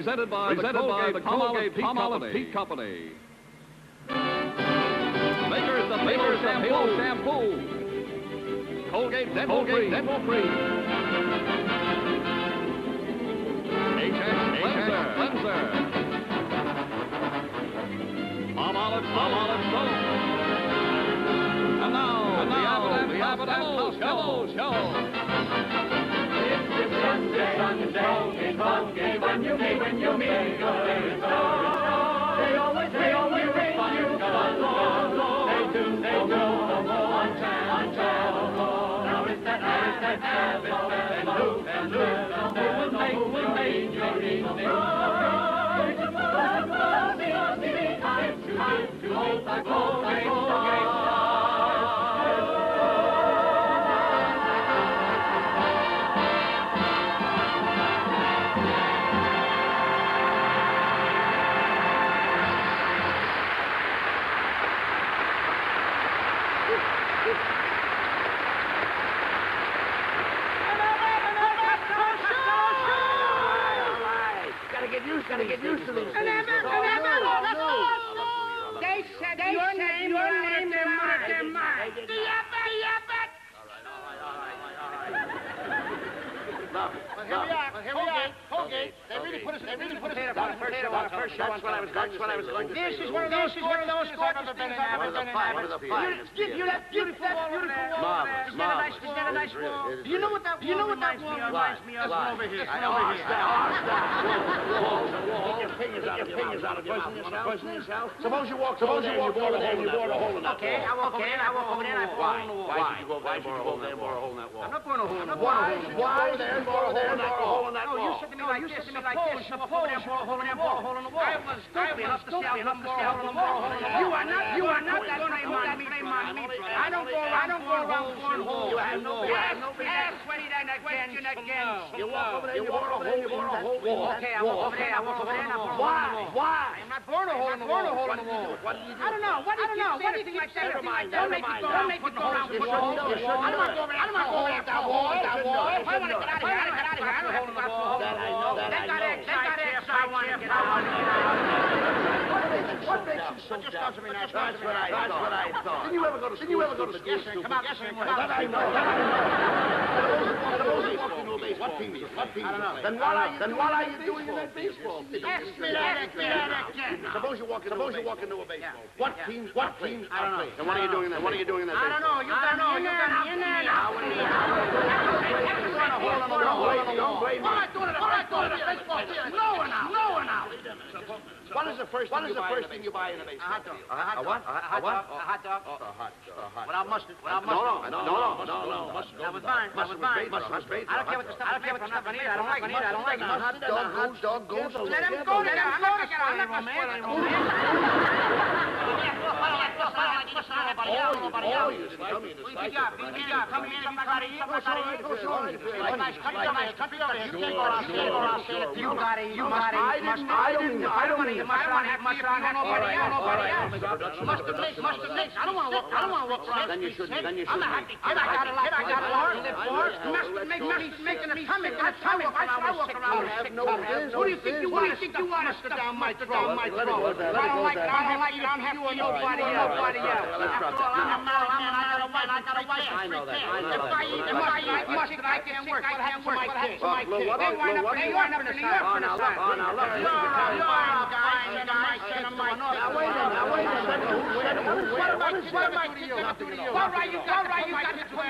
Presented by the Colgate Palmolive Peak Company. Makers of Halo Shampoo. Colgate Dental Free. HS Cleanser. Palmolive Soap. And now the Abbott Costello Show. It's Sunday, it's funky when you meet good. They always ring you along. They do, on town. Now it's that Abbott and Lou, they will make your evening. It's a time to hold the Colgate star. Gotta get used to these things. They said your name and their mind. Here we are. Colgate. They really put us on the first show. That's what I was going to say. This is one of those gorgeous things I've ever been in. One of the finest. You that beautiful wall over there. Marvelous. Isn't that a nice wall? Do you know what that wall reminds me of? Over here. Get your fingers out of your mouth. Suppose you walk over there and you bore a hole in that wall. Okay, I walk over there and I bore a hole in the wall. Why did you go over there and bore a hole in that wall? I'm not boring a hole in the wall. Why did you bore a hole in that wall? You said to me like this, suppose you bore a hole in the wall. I was stupid enough to say I was bore a hole in the wall. You are not that frame on me. I don't go around boring holes. You have no Ask Sweaty that question again. You walk over there, you bore a hole in that Okay, I walk over there and I bore a hole in the wall. Why? I'm not boring a hole in the wall. What did you do? I don't know. What do you think like that? Don't make me go around putting holes. I don't want to go around that wall. If I want to get out of here, I don't hold in the wall. That I know. They got eggs. I want to get out. What makes you so down? That's what I thought. Didn't you ever go to school? Yes, sir. Come out. That I know. Suppose you walk into a baseball field. I don't know. Then what are you doing in that baseball field? Ask me that again. Suppose you walk into a baseball. What teams are playing? I don't know. Then what are you doing in that baseball? I don't know. You got now. Don't blame me. All right, doing it. Baseball field. Lower now. What is the first thing you buy in a baseball field? A what? A hot dog. Without mustard. No. That was mine. I don't care what the stuff is. I'm not going to eat it. I don't like it. Hot dog goes. Let him go together. I'm not going to spoil any romance. You didn't tell me to Good job. Come in. Come back out of here. You got it. I don't want to eat mustard. I have mustard on nobody else. Mustard mix. I don't want to walk around. Then you shouldn't. I'm a happy kid. I got a lot. Mustard making a tummy. I walk around with a sick tummy. Who do you think you want to stick down my throat? I don't like it. I don't have to nobody else. After all, I got a wife. I know that. If I eat mustard, I can't work. What happens to my kids? They wind up in the orphanage. You're a guy and a nice son of my kids. Now wait a second. What am I kids ever do to you? All right, you got to put my kids to you.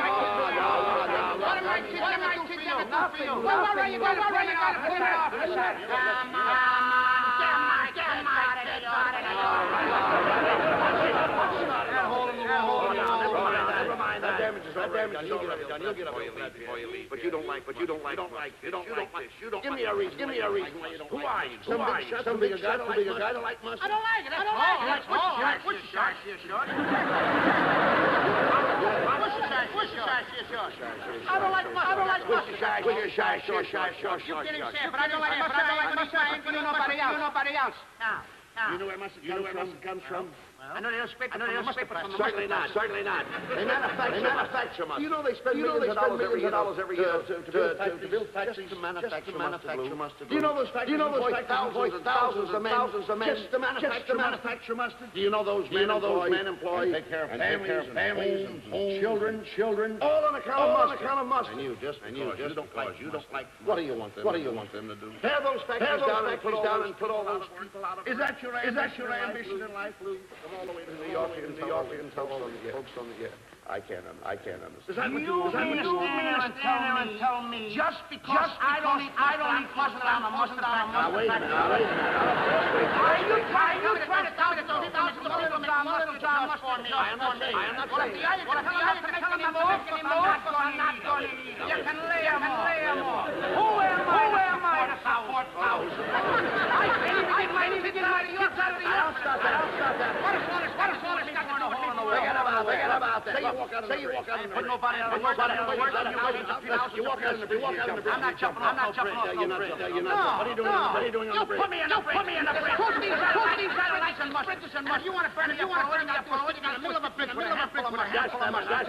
What am I kids ever do for you? Nothing. Well, all right, you got to put it off. Come on. Get my kids out of Never mind that. That damage is already done. You'll get up before you leave. But you don't like this. Give me a reason why you don't like it. Who are you? Some bigger guy don't like mustard? I don't like it. What's your size here, short? What's your size here, short? I don't like mustard. What's your size, short? You get him safe, but I don't like mustard. I ain't going to nobody else. Now. You know where mustard comes from? I know they don't scrape it from the mustard press. Certainly not. Certainly not. They manufacture mustard. You know they spend millions of dollars every year to build factories to manufacture mustard. Do you know those factories employ thousands and thousands of men just to manufacture mustard? Do you know those men employ take care of families and children, all on account of mustard. And you just don't like. What do you want them to do? Tear those factories down and put all those people out of. Is that your ambition in life, Lou? Come all the way to New York and tell folks on the air. I can't understand. Is that what you want? You stand there and tell me just because I don't eat mustard, I'm a mustard. Now wait a minute. Are you trying to tell me that those people are mustard just for me? I am not saying that. Well, if you have to tell them off, I'm not going to eat them. You can lay them off. Who am I to support those? I can't even get my your side of the I'll stop that. What is all this got to do with me? Forget about that. Say you walk out in the Put nobody out of the work. You walk out in the bridge. I'm not jumping off no bridge. What are you doing on the bridge? Put me in the bridge. Who's these satellites and bridges and mustard? You want to burn me up for what you got in the middle of a bridge with a handful of mustard.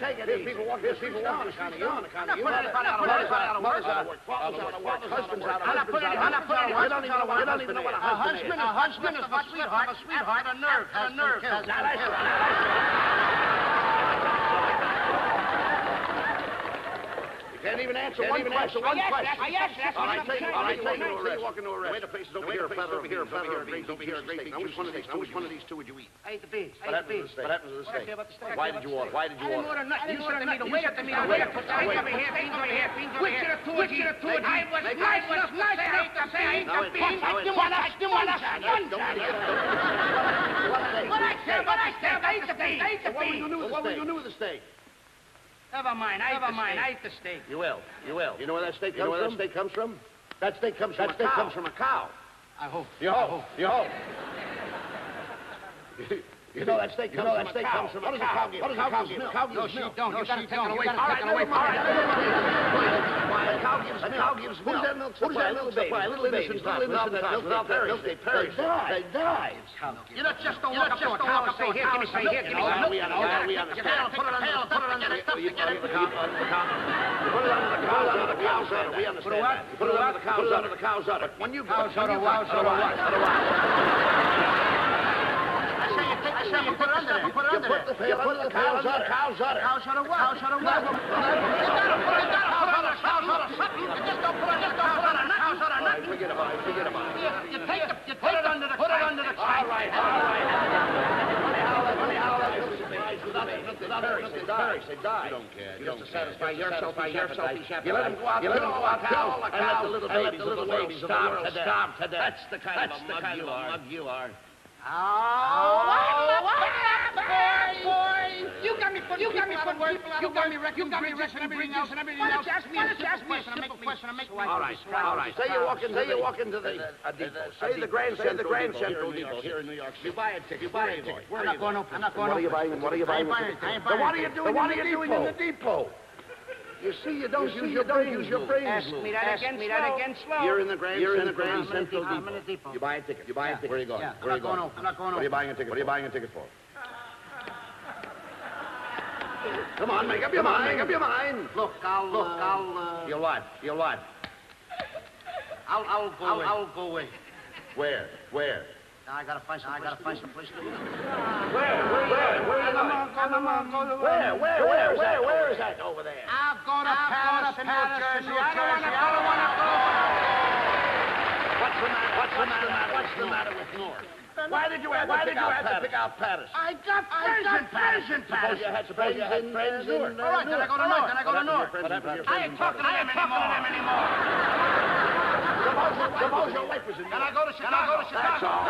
Take it. People walk down the county. You're on the county. I'm not putting anybody out of work. Mother's out of work. Father's out of work. Husband's out of work. I'm not putting You don't even know what a husband is. A husband is a sweetheart. A nerve. You can't even answer one question. All right, take you walk into a restaurant. Wait, the place is over here, feather over here, beans over here, great. Now, which one of these two would you eat? I ate the beans. What happens to the steak? Why did you order? I didn't order nothing. You said to me to wait. Beans over here. Which of the two would you eat? I was nice enough to say I ate the beans. I didn't want to. What I said, I ate the beans. What will you do with the steak? Never mind, I ate the steak. You will. You know where that steak comes from? That steak comes from a cow. I hope. You hope. You know that steak comes from a cow. What does a cow give? No, she don't. You gotta take it away. The cow gives milk. What does that milk supply? Little innocent milk without milk. They perish. They die. You don't just don't walk up to a cow and say, here, give me some milk. We understand. Put it under the stuff to get it. Put it under the cow's udder. We understand that. You put it under the cow's udder. When you Cow's udder, what? I say you put it under there. You put it under there. You put the cow's udder. Cow's udder what? Cow's udder what? You gotta put it under cow's udder something. You just don't put it under cow's udder nothing. Forget about it. You put it under the All right. They die. You don't care. Just to satisfy your selfish appetite. You let them go out and kill all the cows and let the little babies starve to death. That's the kind of a mug you are. Boy! You got me putting wrecking bridges and everything else. Ask me a simple question and make me. All right. Say you walk into the depot. Say the Grand Central Depot here in New York. You buy a ticket. I'm not going open. What are you buying? What are you buying? What are you doing in the depot? You see, you don't use your brains. Ask me that again slow. You're in the Grand Central Depot. I'm in the depot. You buy a ticket. Where are you going? I'm not going open. What are you buying a ticket for? Come on, make up your mind. Look, I'll You'll what? I'll go away. Where? Now I gotta find some place to live. Where is that over there? I'll go to Paris in New Jersey. I don't wanna go. What's the matter with North? Why did you have to pick out Paris? I got friends in Paris. Suppose you had friends in North. All right, then I go to North. I ain't talking to them anymore. Suppose your wife was in North. And I go to Chicago. That's all.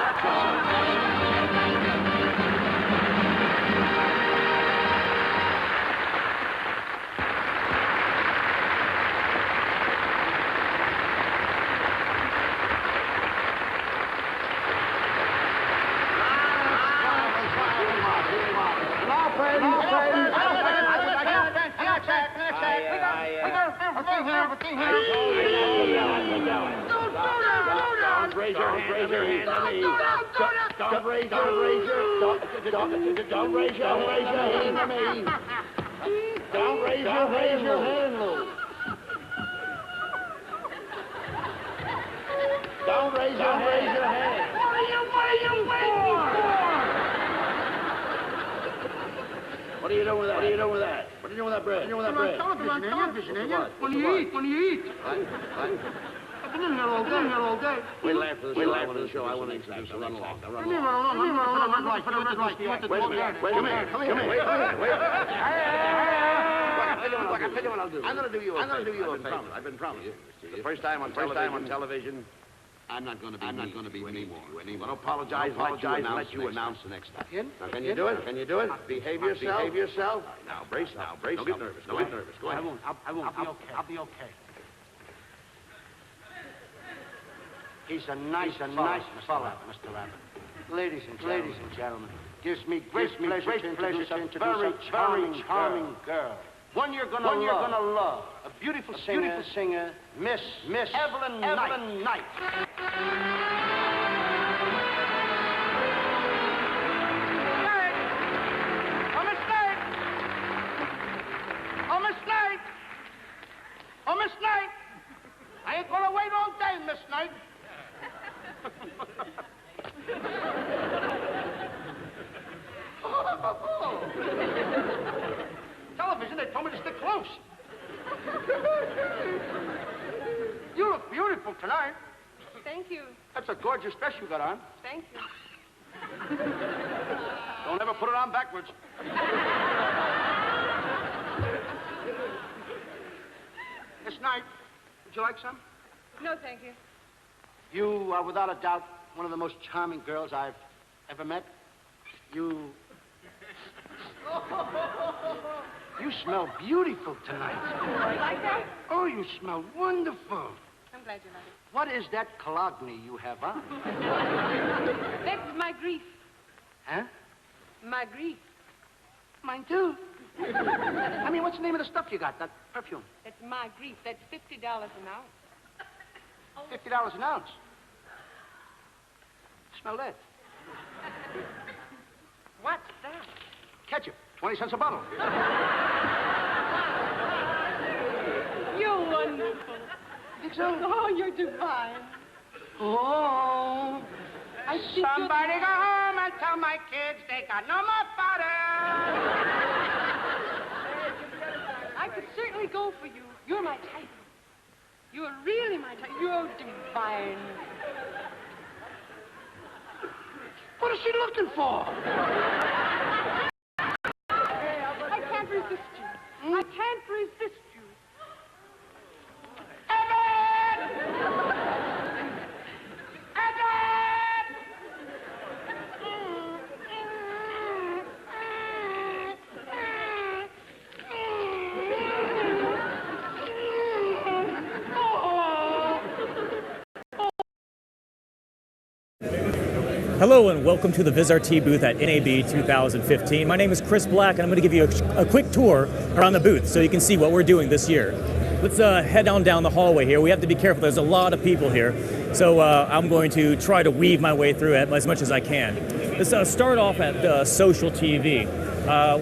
Don't do that! Don't raise your hand to me. Don't raise your hand to me. Don't raise your hand, Lou. Don't raise your hand. What are you waiting for? What are you doing with that? What are you doing with that? What are you doing with that bread? What are you doing with that bread? You're on television, ain't you? When you eat. What? I've been in here all day. Wait after the show. I want to introduce you. Run along. Come here. For the red light. Wait a minute. Come here. Wait. Look, I'll tell you what I'll do. I'm going to do you a favor. I've been promised. The first time on television, I'm not going to be mean to you anymore. I'll apologize and let you announce the next time. Now, can you do it? Behave yourself. Now, brace up. Don't get nervous. Go ahead. I won't. I'll be okay. He's a nice fellow, Mr. Rabbit. Ladies and gentlemen, gives me great pleasure to introduce a very charming girl. One you're gonna love. A beautiful singer, Miss Evelyn Knight. Oh, Miss Knight. I ain't gonna wait all day, Miss Knight. Television, they told me to stick close. You look beautiful tonight. Thank you. That's a gorgeous dress you got on. Thank you. Don't ever put it on backwards. Miss Knight, would you like some? No, thank you. You are without a doubt one of the most charming girls I've ever met. You smell beautiful tonight. You like that? Oh, you smell wonderful. I'm glad you like it. What is that cologne you have on? That's my grief. Huh? My grief. Mine too. I mean, what's the name of the stuff you got, that perfume? That's my grief. That's $50 an ounce. $50 an ounce. Smell that. What's that? Ketchup. 20 cents a bottle. You're wonderful. Think so? Oh, you're divine. Oh. I think Somebody go home and tell my kids they got no more butter. I could certainly go for you. You're my type. You're really my type. You're divine. What is she looking for? I can't resist you. I can't resist you. Evan! Hello and welcome to the VizRT booth at NAB 2015. My name is Chris Black and I'm going to give you a quick tour around the booth so you can see what we're doing this year. Let's head on down the hallway here. We have to be careful. There's a lot of people here. So I'm going to try to weave my way through it as much as I can. Let's start off at social TV.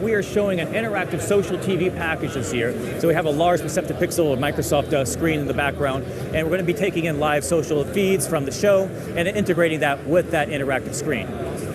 We are showing an interactive social TV package this year. So we have a large Perceptipixel Microsoft screen in the background, and we're going to be taking in live social feeds from the show and integrating that with that interactive screen.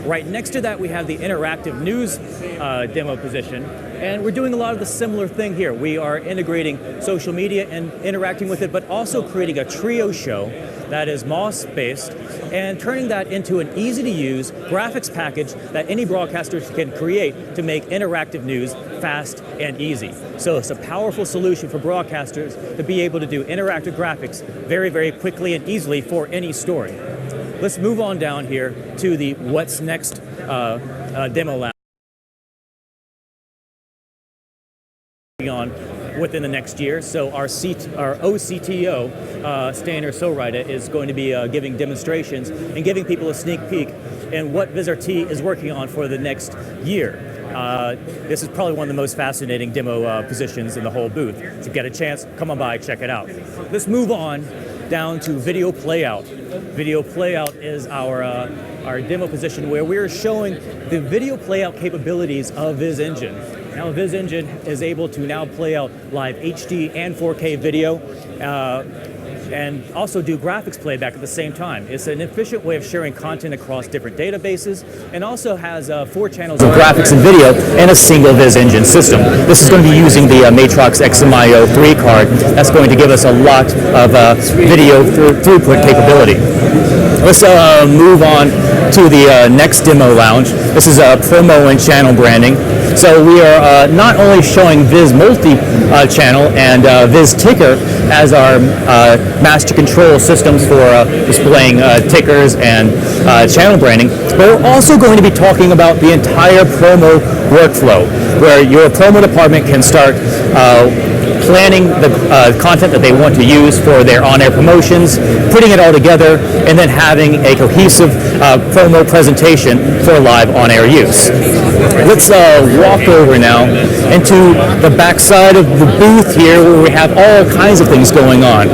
Right next to that, we have the interactive news demo position, and we're doing a lot of the similar thing here. We are integrating social media and interacting with it, but also creating a trio show that is MOS-based and turning that into an easy-to-use graphics package that any broadcasters can create to make interactive news fast and easy. So it's a powerful solution for broadcasters to be able to do interactive graphics very, very quickly and easily for any story. Let's move on down here to the What's Next demo lab. On within the next year. So our OCTO, Stainer Sourida, is going to be giving demonstrations and giving people a sneak peek in what VizRT is working on for the next year. This is probably one of the most fascinating demo positions in the whole booth. So if you get a chance, come on by, check it out. Let's move on down to video playout. Video playout is our demo position where we're showing the video playout capabilities of Viz Engine. Now Viz Engine is able to now play out live HD and 4K video and also do graphics playback at the same time. It's an efficient way of sharing content across different databases and also has 4 channels of graphics and video in a single Viz Engine system. This is going to be using the Matrox XMIO 3 card. That's going to give us a lot of video throughput capability. Let's move on to the next demo lounge. This is promo and channel branding. So we are not only showing Viz multi-channel and Viz ticker as our master control systems for displaying tickers and channel branding, but we're also going to be talking about the entire promo workflow, where your promo department can start planning the content that they want to use for their on-air promotions, putting it all together, and then having a cohesive promo presentation for live on-air use. Let's walk over now into the backside of the booth here, where we have all kinds of things going on.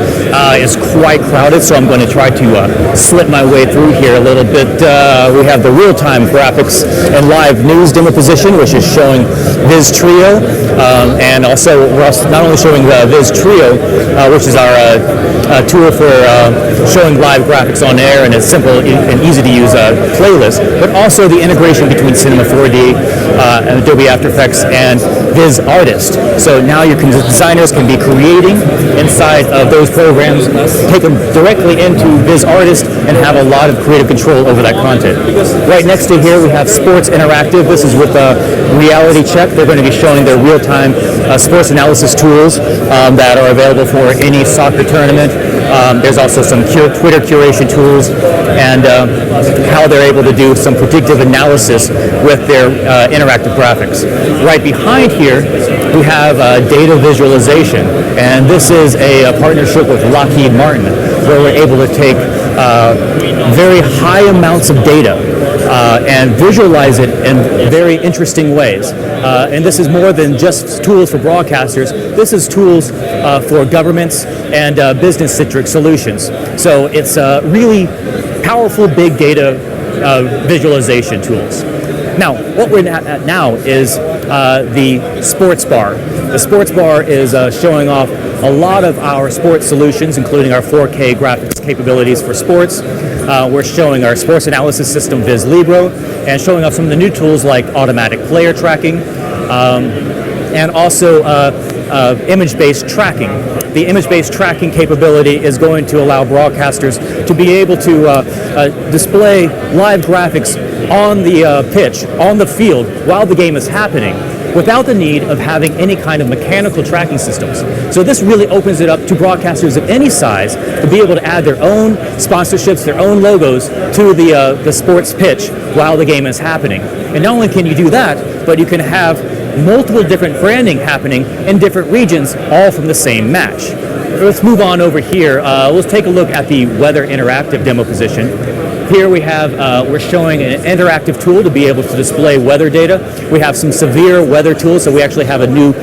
It's quite crowded, so I'm going to try to slip my way through here a little bit. We have the real-time graphics and live news demo position, which is showing Viz Trio, and also we're also not only showing Viz Trio, which is our tool for showing live graphics on air and a simple and easy to use playlist, but also the integration between Cinema 4D and Adobe After Effects and Viz Artist. So now your designers can be creating inside of those programs, take them directly into Viz Artist, and have a lot of creative control over that content. Right next to here we have Sports Interactive. This is with Reality Check. They're going to be showing their real-time sports analysis tools that are available for any soccer tournament. There's also some Twitter curation tools and how they're able to do some predictive analysis with their interactive graphics. Right behind here, we have data visualization, and this is a partnership with Lockheed Martin, where we're able to take very high amounts of data and visualize it in very interesting ways. And this is more than just tools for broadcasters. This is tools for governments and business-centric solutions. So it's really powerful big data visualization tools. Now, what we're at now is the sports bar. The sports bar is showing off a lot of our sports solutions, including our 4K graphics capabilities for sports. We're showing our sports analysis system, Viz Libro, and showing off some of the new tools like automatic player tracking, and also image-based tracking. The image-based tracking capability is going to allow broadcasters to be able to display live graphics on the pitch, on the field, while the game is happening, without the need of having any kind of mechanical tracking systems. So this really opens it up to broadcasters of any size to be able to add their own sponsorships, their own logos to the sports pitch while the game is happening. And not only can you do that, but you can have multiple different branding happening in different regions, all from the same match. Let's move on over here. Let's take a look at the Weather Interactive demo position. Here we have, we're showing an interactive tool to be able to display weather data. We have some severe weather tools, so we actually have a new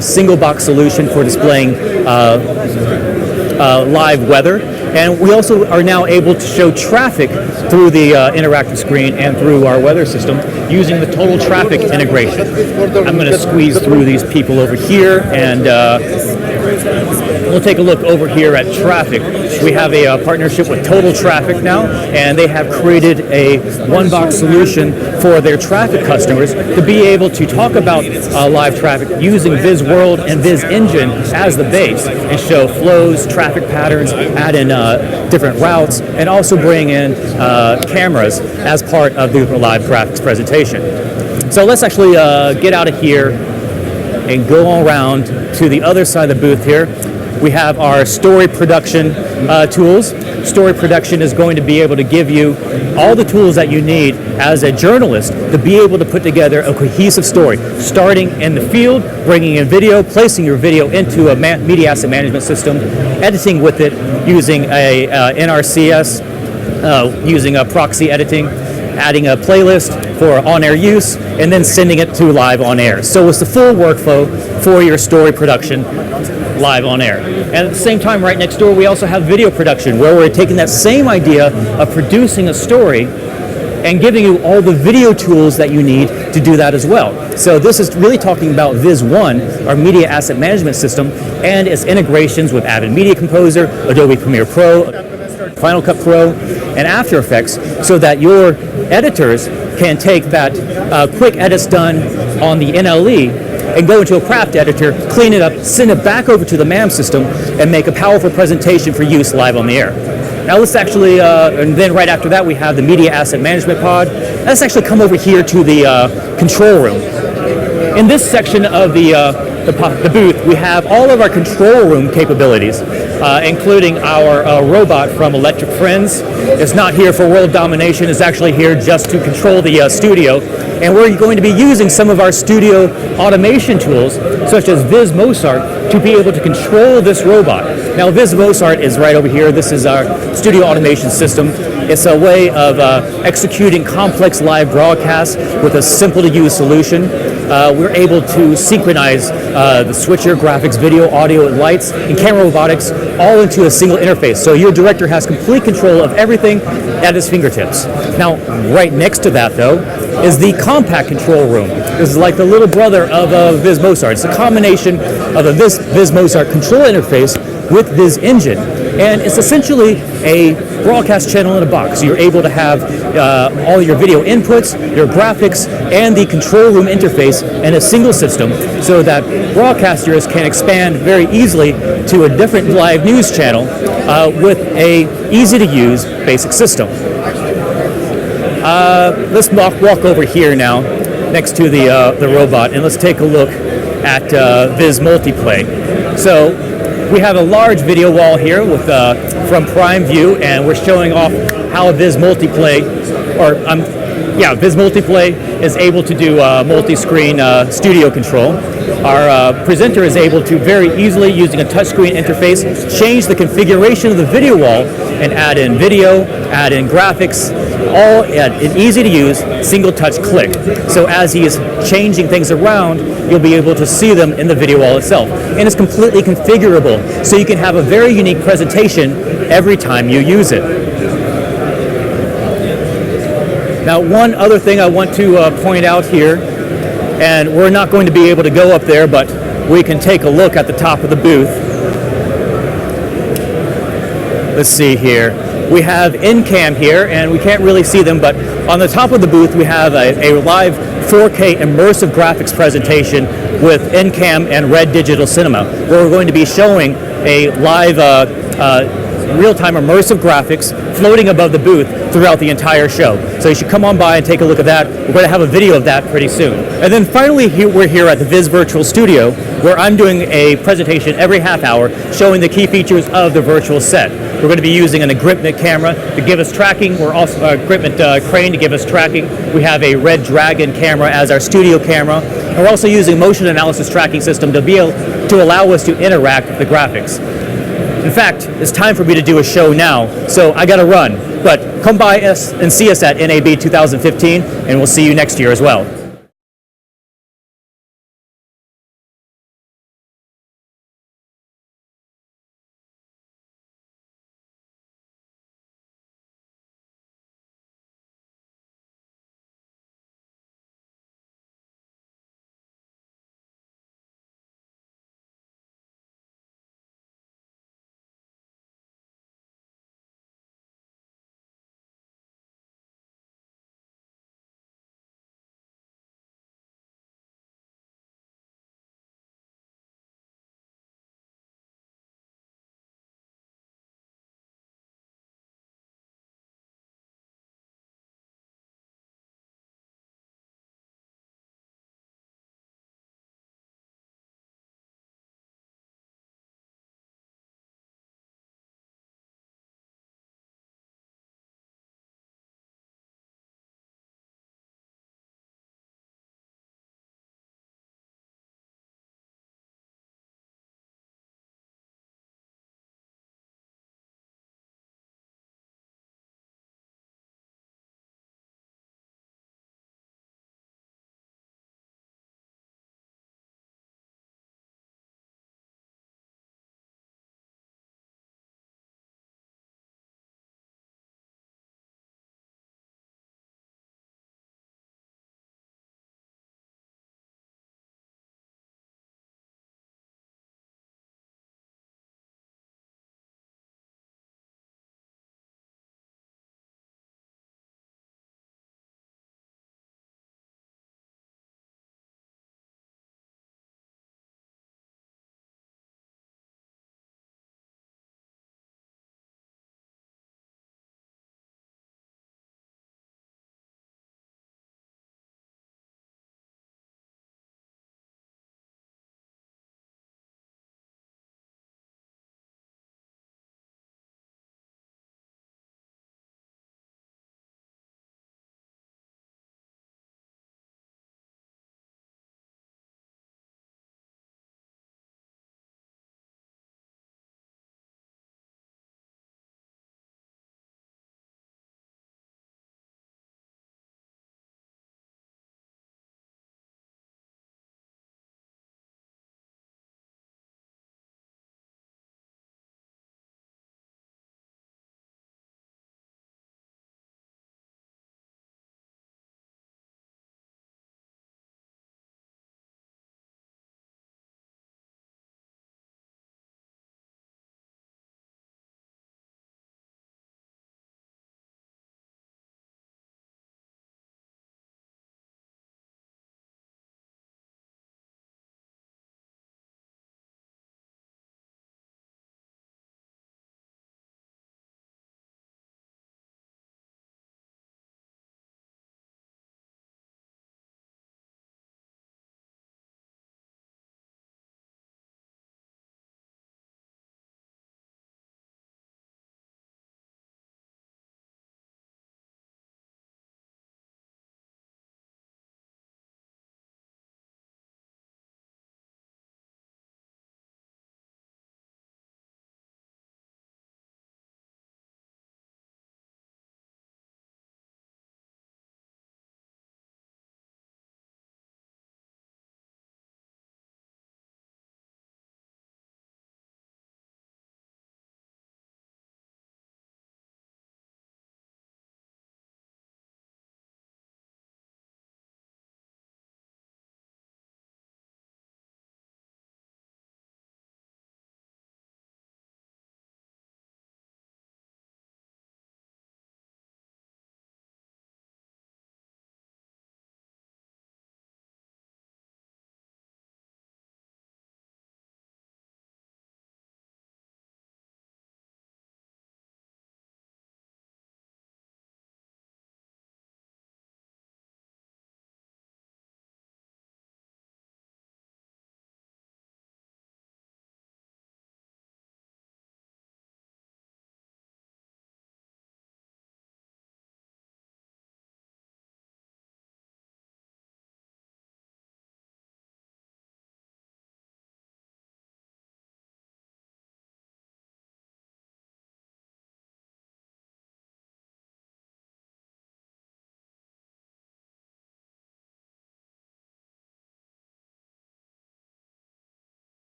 single box solution for displaying live weather. And we also are now able to show traffic through the interactive screen and through our weather system using the total traffic integration. I'm going to squeeze through these people over here, and we'll take a look over here at traffic. We have a partnership with Total Traffic now, and they have created a one-box solution for their traffic customers to be able to talk about live traffic using Viz World and Viz Engine as the base and show flows, traffic patterns, add in different routes, and also bring in cameras as part of the live graphics presentation. So let's actually get out of here and go around to the other side of the booth here. We have our story production tools. Story production is going to be able to give you all the tools that you need as a journalist to be able to put together a cohesive story, starting in the field, bringing in video, placing your video into a media asset management system, editing with it using a NRCS, using a proxy editing, adding a playlist for on-air use, and then sending it to live on air. So it's the full workflow for your story production. live on air. And at the same time, right next door, we also have video production, where we're taking that same idea of producing a story and giving you all the video tools that you need to do that as well. So this is really talking about Viz One, our media asset management system, and its integrations with Avid Media Composer, Adobe Premiere Pro, Final Cut Pro, and After Effects, so that your editors can take that quick edits done on the NLE and go into a craft editor, clean it up, send it back over to the MAM system, and make a powerful presentation for use live on the air. Now let's actually, and then right after that we have the Media Asset Management Pod. Let's actually come over here to the control room. In this section of the booth, we have all of our control room capabilities, including our robot from Electric Friends. It's not here for world domination, it's actually here just to control the studio. And we're going to be using some of our studio automation tools, such as Viz Mozart, to be able to control this robot. Now, Viz Mozart is right over here. This is our studio automation system. It's a way of executing complex live broadcasts with a simple-to-use solution. We're able to synchronize the switcher, graphics, video, audio, and lights, and camera robotics all into a single interface. So your director has complete control of everything at his fingertips. Now, right next to that, though, is the compact control room. This is like the little brother of Viz Mozart. It's a combination of a Viz Mozart control interface with Viz Engine. And it's essentially a broadcast channel in a box. You're able to have all your video inputs, your graphics, and the control room interface in a single system, so that broadcasters can expand very easily to a different live news channel with a easy-to-use basic system. Let's walk over here now, next to the robot, and let's take a look at Viz Multiplay. So we have a large video wall here with from Prime View, and we're showing off how Viz Multiplay, Viz Multiplay is able to do multi-screen studio control. Our presenter is able to very easily, using a touchscreen interface, change the configuration of the video wall and add in video, add in graphics, all at an easy-to-use single-touch click. So as he is changing things around, you'll be able to see them in the video wall itself. And it's completely configurable, so you can have a very unique presentation every time you use it. Now, one other thing I want to point out here, and we're not going to be able to go up there, but we can take a look at the top of the booth. Let's see here. We have in-cam here, and we can't really see them, but on the top of the booth we have a live 4K immersive graphics presentation with in-cam and Red Digital Cinema, where we're going to be showing a live real-time immersive graphics floating above the booth throughout the entire show. So you should come on by and take a look at that. We're going to have a video of that pretty soon. And then finally, we're here at the Viz Virtual Studio, where I'm doing a presentation every half hour showing the key features of the virtual set. We're going to be using an Egripment camera to give us tracking. We're also Egripment crane to give us tracking. We have a Red Dragon camera as our studio camera. And we're also using a motion analysis tracking system to be able to allow us to interact with the graphics. In fact, it's time for me to do a show now, so I gotta run. But come by us and see us at NAB 2015, and we'll see you next year as well.